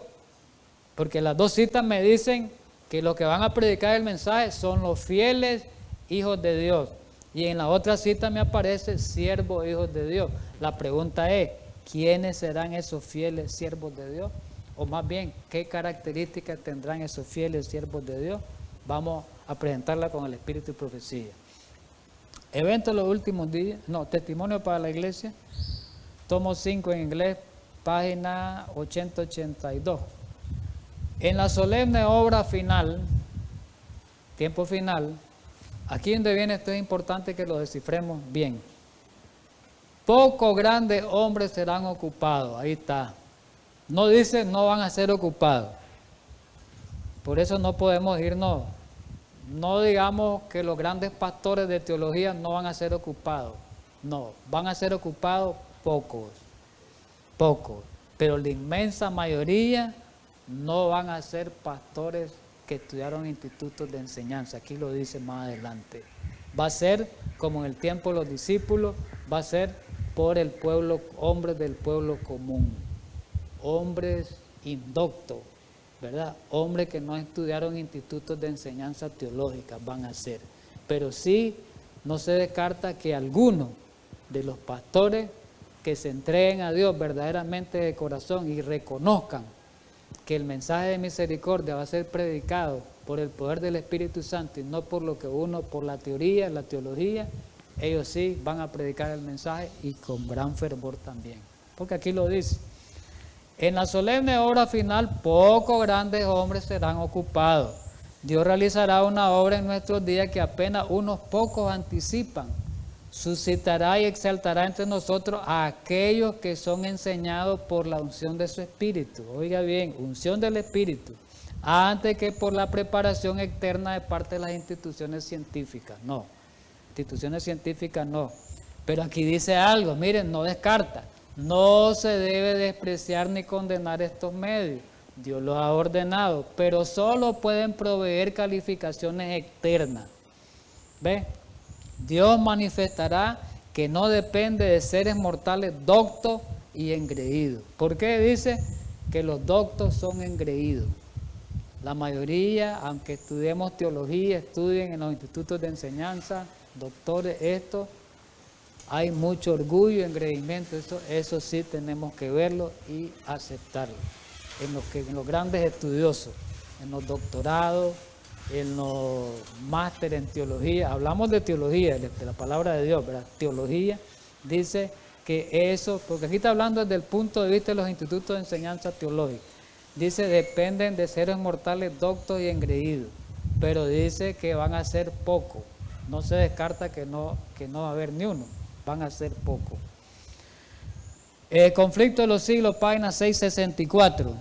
Porque las dos citas me dicen que los que van a predicar el mensaje son los fieles hijos de Dios. Y en la otra cita me aparece siervos hijos de Dios. La pregunta es, ¿quiénes serán esos fieles siervos de Dios? O más bien, ¿qué características tendrán esos fieles siervos de Dios? Vamos a presentarla con el Espíritu y Profecía. Evento los últimos días, testimonio para la iglesia, tomo 5 en inglés, página 80-82. En la solemne obra final, tiempo final, aquí donde viene esto es importante que lo descifremos bien. Pocos grandes hombres serán ocupados, ahí está. No dice no van a ser ocupados. Por eso no podemos irnos, no digamos que los grandes pastores de teología no van a ser ocupados. No, van a ser ocupados pocos. Pero la inmensa mayoría no van a ser pastores que estudiaron institutos de enseñanza. Aquí lo dice más adelante. Va a ser como en el tiempo de los discípulos, va a ser por el pueblo, hombres del pueblo común, hombres indoctos, ¿verdad? Hombres que no estudiaron institutos de enseñanza teológica van a ser. Pero sí, no se descarta que algunos de los pastores que se entreguen a Dios verdaderamente de corazón y reconozcan que el mensaje de misericordia va a ser predicado por el poder del Espíritu Santo y no por lo que uno, por la teoría, la teología, ellos sí van a predicar el mensaje y con gran fervor también. Porque aquí lo dice: en la solemne hora final, pocos grandes hombres serán ocupados. Dios realizará una obra en nuestros días que apenas unos pocos anticipan. Suscitará y exaltará entre nosotros a aquellos que son enseñados por la unción de su Espíritu. Oiga bien, unción del Espíritu. Antes que por la preparación externa de parte de las instituciones científicas. No, instituciones científicas no. Pero aquí dice algo, miren, no descarta. No se debe despreciar ni condenar estos medios. Dios los ha ordenado, pero solo pueden proveer calificaciones externas. ¿Ve? Dios manifestará que no depende de seres mortales doctos y engreídos. ¿Por qué dice que los doctos son engreídos? La mayoría, aunque estudiemos teología, estudien en los institutos de enseñanza, doctores, hay mucho orgullo y engreimiento. Eso sí tenemos que verlo y aceptarlo. En los grandes estudiosos, en los doctorados, en los másteres en teología, hablamos de teología, de la palabra de Dios, ¿verdad? Teología dice que eso, porque aquí está hablando desde el punto de vista de los institutos de enseñanza teológica, dice dependen de seres mortales doctos y engreídos, pero dice que van a ser pocos, no se descarta que no va a haber ni uno, van a ser pocos. Conflicto de los siglos, página 664,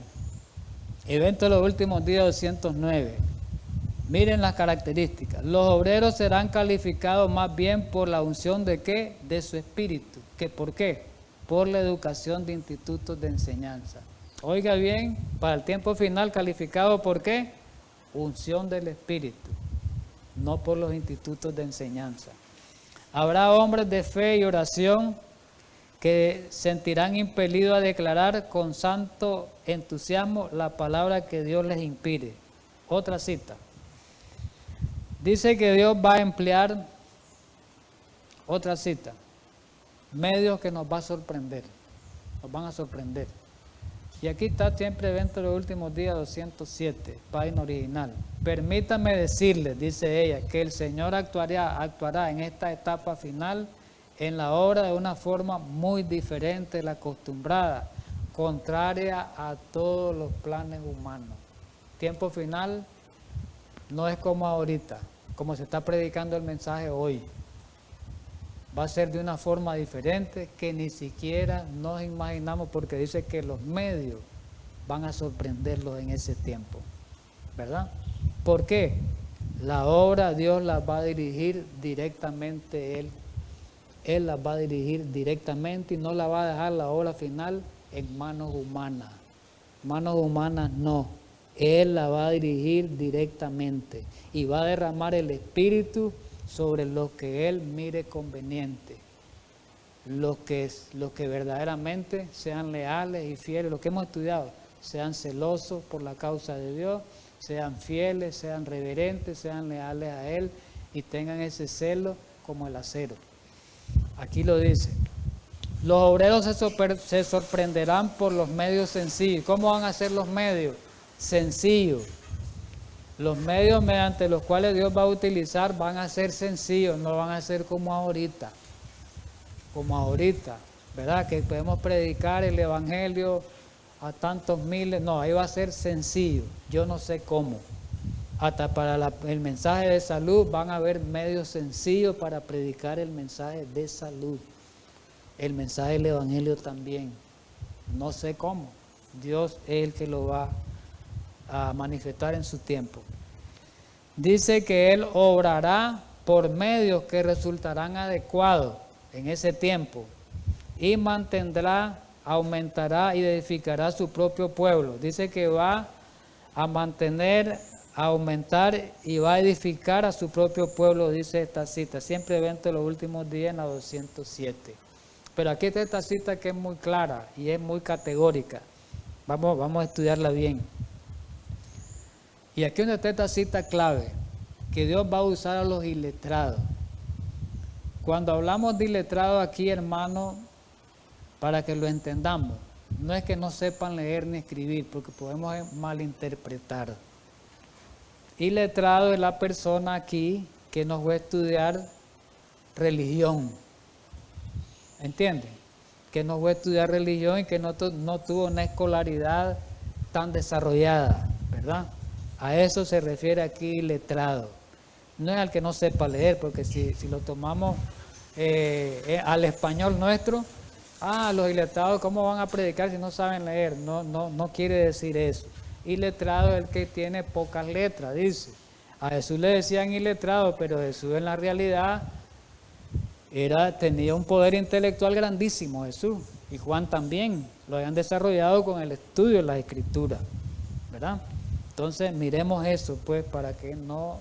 evento de los últimos días 209. Miren las características. Los obreros serán calificados más bien por la unción de ¿qué? De su espíritu. ¿Por qué? Por la educación de institutos de enseñanza. Oiga bien, para el tiempo final calificado ¿por qué? Unción del espíritu, no por los institutos de enseñanza. Habrá hombres de fe y oración que sentirán impelidos a declarar con santo entusiasmo la palabra que Dios les inspire. Otra cita. Dice que Dios va a emplear, otra cita, medios que nos va a sorprender, nos van a sorprender. Y aquí está siempre evento de los últimos días 207, página original. Permítame decirles, dice ella, que el Señor actuará en esta etapa final en la obra de una forma muy diferente de la acostumbrada, contraria a todos los planes humanos. Tiempo final no es como ahorita, como se está predicando el mensaje hoy. Va a ser de una forma diferente que ni siquiera nos imaginamos, porque dice que los medios van a sorprenderlos en ese tiempo, ¿verdad? ¿Por qué? La obra Dios la va a dirigir directamente Él la va a dirigir directamente y no la va a dejar la obra final en manos humanas. Manos humanas no. Él la va a dirigir directamente y va a derramar el Espíritu sobre lo que Él mire conveniente. Los que verdaderamente sean leales y fieles, lo que hemos estudiado, sean celosos por la causa de Dios, sean fieles, sean reverentes, sean leales a Él y tengan ese celo como el acero. Aquí lo dice. Los obreros se sorprenderán por los medios sencillos. ¿Cómo van a ser los medios? Sencillos. Los medios mediante los cuales Dios va a utilizar van a ser sencillos, no van a ser como ahorita, ¿verdad? Que podemos predicar el evangelio a tantos miles, no, ahí va a ser sencillo, yo no sé cómo. Hasta para el mensaje de salud van a haber medios sencillos para predicar el mensaje de salud, el mensaje del evangelio también, no sé cómo, Dios es el que lo va a manifestar en su tiempo. Dice que Él obrará por medios que resultarán adecuados en ese tiempo y mantendrá, aumentará y edificará su propio pueblo. Dice que va a mantener, a aumentar y va a edificar a su propio pueblo, dice esta cita. Siempre evento de los últimos días en la 207. Pero aquí está esta cita que es muy clara y es muy categórica. Vamos a estudiarla bien. Y aquí donde está esta cita clave, que Dios va a usar a los iletrados. Cuando hablamos de iletrados aquí, hermano, para que lo entendamos, no es que no sepan leer ni escribir, porque podemos malinterpretar. Iletrado es la persona aquí que nos va a estudiar religión. ¿Entienden? Que nos va a estudiar religión y que no tuvo una escolaridad tan desarrollada, ¿verdad? A eso se refiere aquí letrado. No es al que no sepa leer, porque si lo tomamos al español nuestro, los iletrados, ¿cómo van a predicar si no saben leer? No quiere decir eso. Iletrado es el que tiene pocas letras, dice. A Jesús le decían iletrado, pero Jesús en la realidad tenía un poder intelectual grandísimo, Jesús. Y Juan también, lo habían desarrollado con el estudio de las Escrituras, ¿verdad? Entonces miremos eso, pues, para que no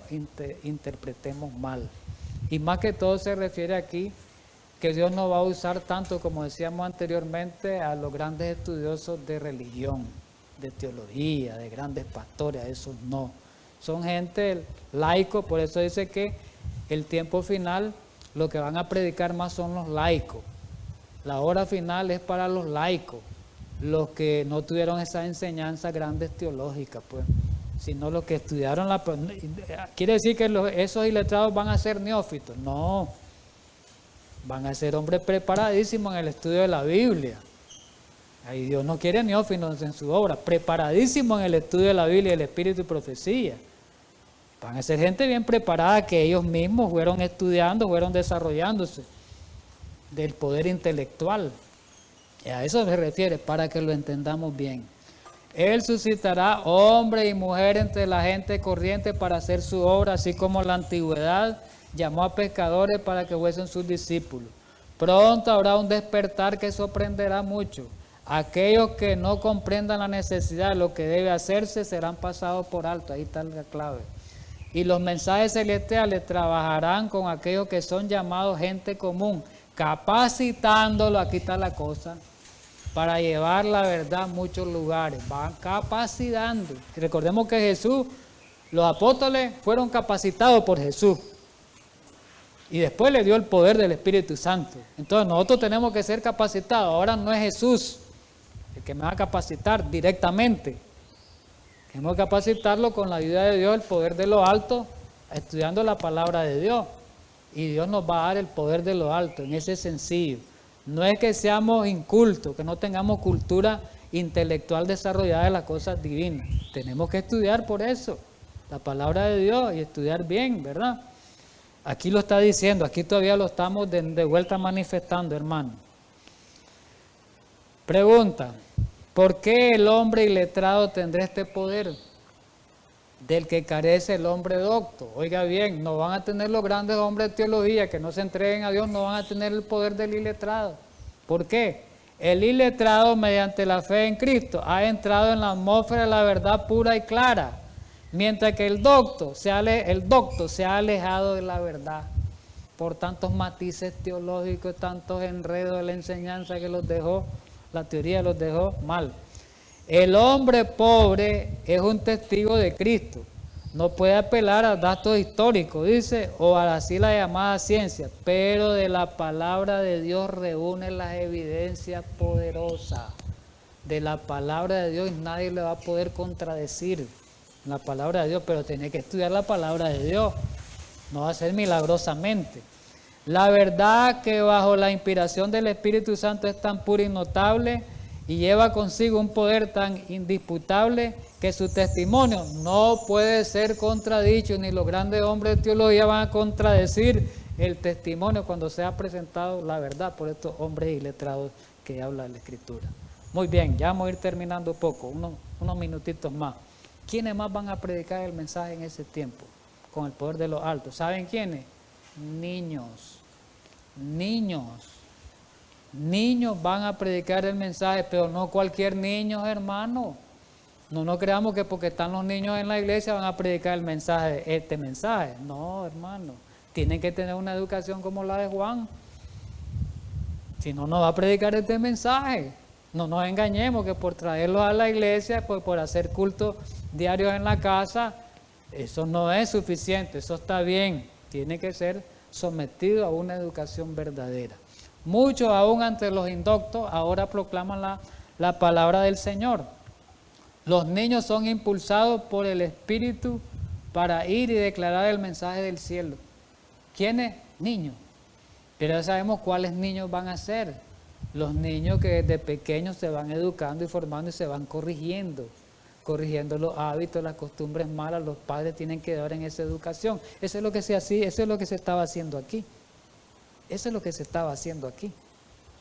interpretemos mal. Y más que todo se refiere aquí que Dios no va a usar tanto, como decíamos anteriormente, a los grandes estudiosos de religión, de teología, de grandes pastores, a esos no. Son gente laico, por eso dice que el tiempo final, lo que van a predicar más son los laicos. La hora final es para los laicos, los que no tuvieron esas enseñanzas grandes teológicas, pues, sino los que estudiaron la... ¿Quiere decir que esos iletrados van a ser neófitos? No, van a ser hombres preparadísimos en el estudio de la Biblia. Ahí Dios no quiere neófitos en su obra, preparadísimos en el estudio de la Biblia, el Espíritu y profecía. Van a ser gente bien preparada que ellos mismos fueron estudiando, fueron desarrollándose del poder intelectual. Y a eso se refiere, para que lo entendamos bien. Él suscitará hombre y mujer entre la gente corriente para hacer su obra, así como en la antigüedad llamó a pescadores para que fuesen sus discípulos. Pronto habrá un despertar que sorprenderá mucho. Aquellos que no comprendan la necesidad de lo que debe hacerse serán pasados por alto. Ahí está la clave. Y los mensajes celestiales trabajarán con aquellos que son llamados gente común, capacitándolo, aquí está la cosa, para llevar la verdad a muchos lugares. Van capacitando. Y recordemos que Jesús, los apóstoles fueron capacitados por Jesús. Y después le dio el poder del Espíritu Santo. Entonces nosotros tenemos que ser capacitados. Ahora no es Jesús el que me va a capacitar directamente. Tenemos que capacitarlo con la ayuda de Dios, el poder de lo alto, estudiando la palabra de Dios. Y Dios nos va a dar el poder de lo alto, en ese sencillo. No es que seamos incultos, que no tengamos cultura intelectual desarrollada de las cosas divinas. Tenemos que estudiar por eso, la palabra de Dios, y estudiar bien, ¿verdad? Aquí lo está diciendo, aquí todavía lo estamos de vuelta manifestando, hermano. Pregunta, ¿por qué el hombre iletrado tendrá este poder del que carece el hombre docto? Oiga bien, no van a tener los grandes hombres de teología que no se entreguen a Dios, no van a tener el poder del iletrado. ¿Por qué? El iletrado, mediante la fe en Cristo, ha entrado en la atmósfera de la verdad pura y clara, mientras que el docto se ha alejado de la verdad por tantos matices teológicos, tantos enredos de la enseñanza que los dejó, la teoría los dejó mal. El hombre pobre es un testigo de Cristo. No puede apelar a datos históricos, dice, o a así la llamada ciencia, pero de la palabra de Dios reúne las evidencias poderosas. De la palabra de Dios nadie le va a poder contradecir la palabra de Dios, pero tiene que estudiar la palabra de Dios. No va a ser milagrosamente. La verdad que bajo la inspiración del Espíritu Santo es tan pura y notable y lleva consigo un poder tan indisputable que su testimonio no puede ser contradicho, ni los grandes hombres de teología van a contradecir el testimonio cuando sea presentado la verdad por estos hombres iletrados que habla de la Escritura. Muy bien, ya vamos a ir terminando poco, unos minutitos más. ¿Quiénes más van a predicar el mensaje en ese tiempo? Con el poder de los altos. ¿Saben quiénes? Niños. Niños van a predicar el mensaje, pero no cualquier niño, hermano. No creamos que porque están los niños en la iglesia van a predicar el mensaje, este mensaje. No, hermano. Tienen que tener una educación como la de Juan. Si no, no va a predicar este mensaje. No nos engañemos que por traerlos a la iglesia, pues por hacer cultos diarios en la casa, eso no es suficiente, eso está bien. Tiene que ser sometido a una educación verdadera. Muchos aún ante los indoctos ahora proclaman la palabra del Señor. Los niños son impulsados por el Espíritu para ir y declarar el mensaje del cielo. ¿Quiénes? Niños. Pero ya sabemos cuáles niños van a ser. Los niños que desde pequeños se van educando y formando y se van corrigiendo los hábitos, las costumbres malas. Los padres tienen que dar en esa educación. Eso es lo que se hacía, eso es lo que se estaba haciendo aquí. Eso es lo que se estaba haciendo aquí,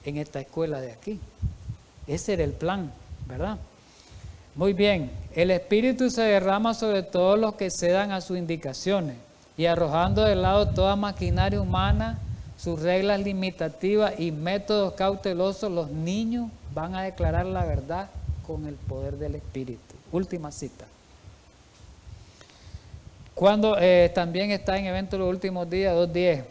en esta escuela de aquí. Ese era el plan, ¿verdad? Muy bien, el Espíritu se derrama sobre todos los que cedan a sus indicaciones y arrojando de lado toda maquinaria humana, sus reglas limitativas y métodos cautelosos, los niños van a declarar la verdad con el poder del Espíritu. Última cita. Cuando también está en Eventos de los Últimos Días 2:10.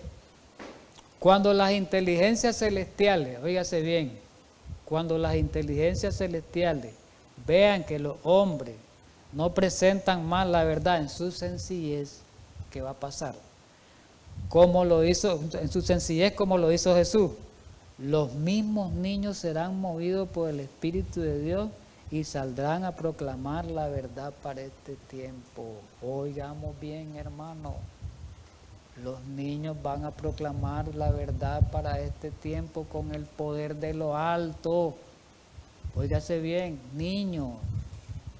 Cuando las inteligencias celestiales, óigase bien, cuando las inteligencias celestiales vean que los hombres no presentan más la verdad en su sencillez, ¿qué va a pasar? Como lo hizo, en su sencillez como lo hizo Jesús. Los mismos niños serán movidos por el Espíritu de Dios y saldrán a proclamar la verdad para este tiempo. Oigamos bien, hermano. Los niños van a proclamar la verdad para este tiempo con el poder de lo alto. Óigase bien, niños.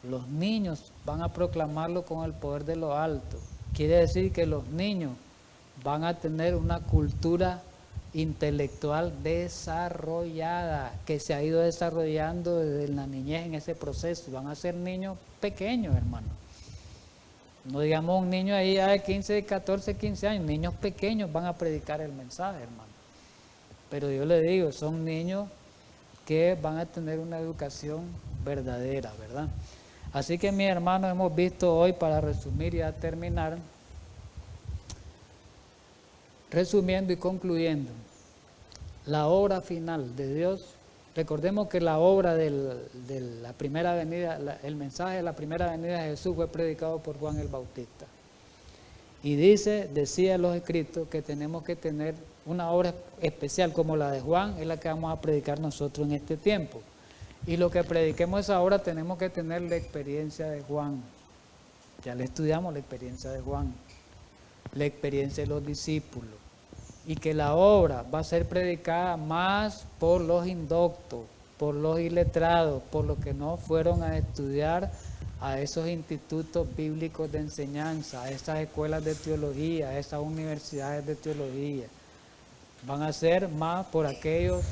Los niños van a proclamarlo con el poder de lo alto. Quiere decir que los niños van a tener una cultura intelectual desarrollada, que se ha ido desarrollando desde la niñez en ese proceso. Van a ser niños pequeños, hermano. No digamos un niño ahí de 15, 14, 15 años, niños pequeños van a predicar el mensaje, hermano. Pero yo le digo, son niños que van a tener una educación verdadera, ¿verdad? Así que mis hermanos, hemos visto hoy, para resumir y a terminar, resumiendo y concluyendo, la obra final de Dios. Recordemos que la obra de la primera venida, el mensaje de la primera venida de Jesús fue predicado por Juan el Bautista. Y decía en los escritos que tenemos que tener una obra especial como la de Juan, es la que vamos a predicar nosotros en este tiempo. Y lo que prediquemos esa obra tenemos que tener la experiencia de Juan. Ya le estudiamos la experiencia de Juan, la experiencia de los discípulos. Y que la obra va a ser predicada más por los indoctos, por los iletrados, por los que no fueron a estudiar a esos institutos bíblicos de enseñanza, a esas escuelas de teología, a esas universidades de teología. Van a ser más por aquellos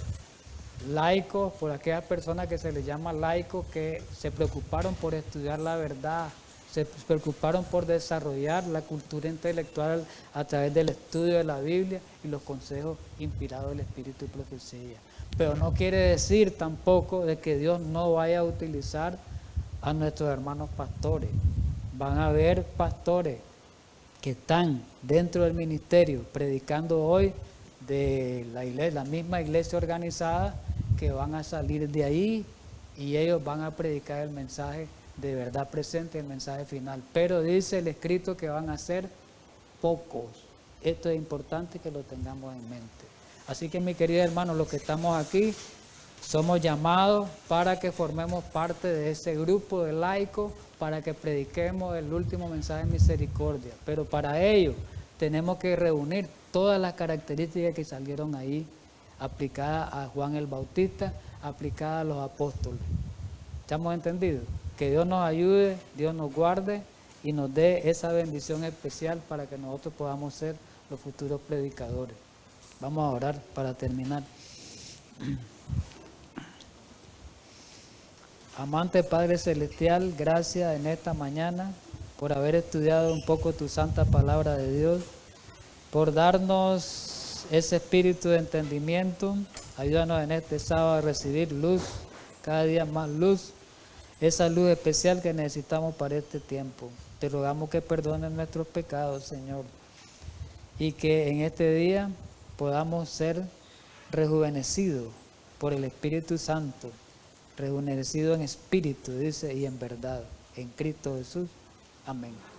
laicos, por aquellas personas que se les llama laicos, que se preocuparon por estudiar la verdad, se preocuparon por desarrollar la cultura intelectual a través del estudio de la Biblia y los consejos inspirados del Espíritu y profecía. Pero no quiere decir tampoco de que Dios no vaya a utilizar a nuestros hermanos pastores. Van a haber pastores que están dentro del ministerio predicando hoy de la iglesia, la misma iglesia organizada, que van a salir de ahí y ellos van a predicar el mensaje de verdad presente, el mensaje final. Pero dice el escrito que van a ser pocos. Esto es importante que lo tengamos en mente. Así que, mi queridos hermanos, los que estamos aquí, somos llamados para que formemos parte de ese grupo de laicos, para que prediquemos el último mensaje de misericordia. Pero para ello tenemos que reunir todas las características que salieron ahí, aplicadas a Juan el Bautista, aplicadas a los apóstoles. ¿Estamos entendidos? Que Dios nos ayude, Dios nos guarde y nos dé esa bendición especial para que nosotros podamos ser los futuros predicadores. Vamos a orar para terminar. Amante Padre Celestial, gracias en esta mañana por haber estudiado un poco tu santa palabra de Dios, por darnos ese espíritu de entendimiento. Ayúdanos en este sábado a recibir luz, cada día más luz, esa luz especial que necesitamos para este tiempo. Te rogamos que perdones nuestros pecados, Señor, y que en este día podamos ser rejuvenecido por el Espíritu Santo, rejuvenecido en espíritu, dice, y en verdad, en Cristo Jesús. Amén.